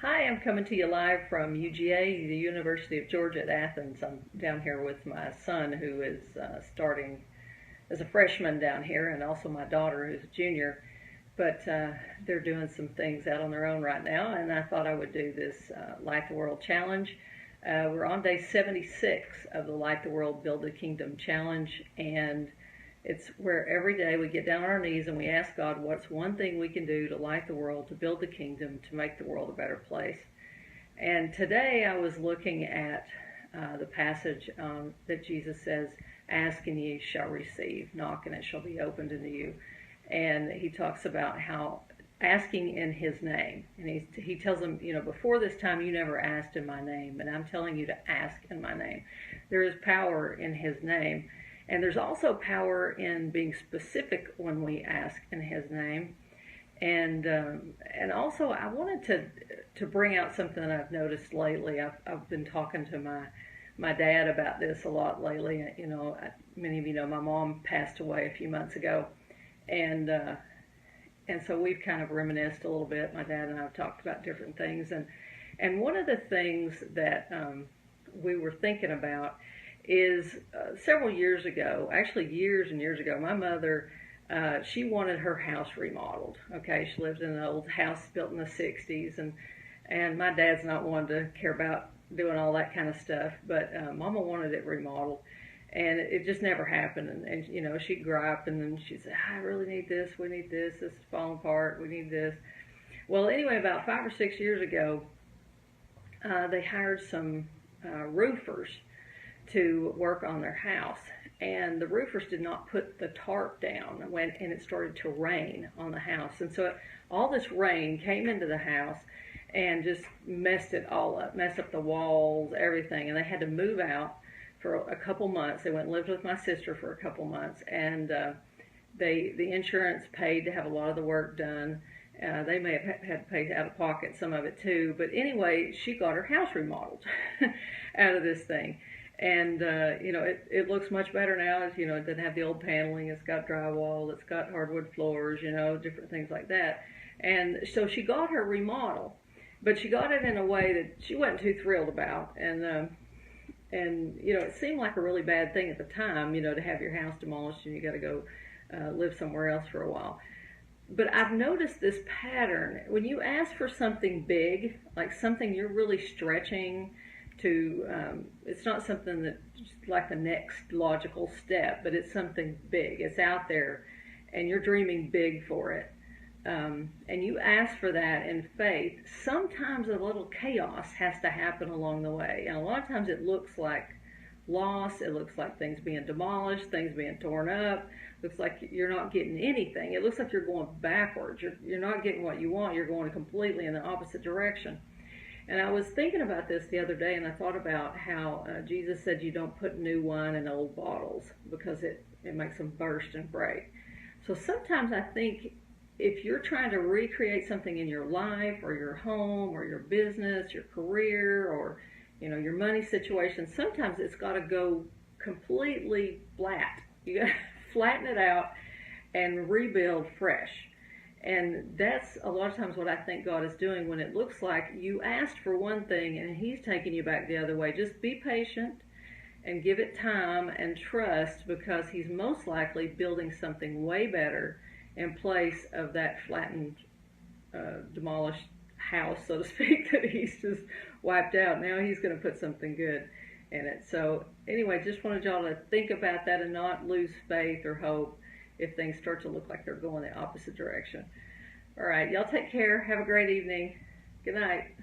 Hi, I'm coming to you live from UGA, the University of Georgia at Athens. I'm down here with my son who is starting as a freshman down here, and also my daughter who's a junior. But they're doing some things out on their own right now, and I thought I would do this Light the World Challenge. We're on day 76 of the Light the World Build the Kingdom Challenge, and it's where every day we get down on our knees and we ask God what's one thing we can do to light the world, to build the kingdom, to make the world a better place. And today I was looking at the passage that Jesus says, "Ask and ye shall receive, knock and it shall be opened unto you." And he talks about how asking in his name. And he tells them, before this time you never asked in my name, and I'm telling you to ask in my name. There is power in his name. And there's also power in being specific when we ask in his name. And also I wanted to bring out something that I've noticed lately. I've been talking to my dad about this a lot lately. Many of you know my mom passed away a few months ago, and so we've kind of reminisced a little bit. My dad and I have talked about different things, and one of the things that we were thinking about is several years ago, actually years and years ago, my mother, she wanted her house remodeled. Okay, she lived in an old house built in the 60s, and my dad's not one to care about doing all that kind of stuff, but Mama wanted it remodeled, and it just never happened. And she'd gripe, and then she'd say, "I really need this, we need this is falling apart, we need this." Well, anyway, about 5 or 6 years ago, they hired some roofers to work on their house, and the roofers did not put the tarp down and it started to rain on the house, and so all this rain came into the house and just messed it all up, messed up the walls, everything, and they had to move out for a couple months. They went and lived with my sister for a couple months, and the insurance paid to have a lot of the work done. They may have had to pay out of pocket some of it too, but anyway, she got her house remodeled out of this thing. And it looks much better now. It doesn't have the old paneling. It's got drywall. It's got hardwood floors. Different things like that. And so she got her remodel, but she got it in a way that she wasn't too thrilled about. And it seemed like a really bad thing at the time. To have your house demolished and you got to go live somewhere else for a while. But I've noticed this pattern. When you ask for something big, like something you're really stretching to, it's not something that's like the next logical step, but it's something big. It's out there, and you're dreaming big for it. And you ask for that in faith. Sometimes a little chaos has to happen along the way, and a lot of times it looks like loss. It looks like things being demolished, things being torn up. It looks like you're not getting anything. It looks like you're going backwards. You're not getting what you want. You're going completely in the opposite direction. And I was thinking about this the other day, and I thought about how Jesus said you don't put new wine in old bottles because it makes them burst and break. So sometimes I think if you're trying to recreate something in your life or your home or your business, your career, or your money situation, sometimes it's got to go completely flat. You got to flatten it out and rebuild fresh. And that's a lot of times what I think God is doing when it looks like you asked for one thing and he's taking you back the other way. Just be patient and give it time and trust, because he's most likely building something way better in place of that flattened, demolished house, so to speak, that he's just wiped out. Now he's going to put something good in it. So anyway, just wanted y'all to think about that and not lose faith or hope if things start to look like they're going the opposite direction. All right, y'all take care. Have a great evening. Good night.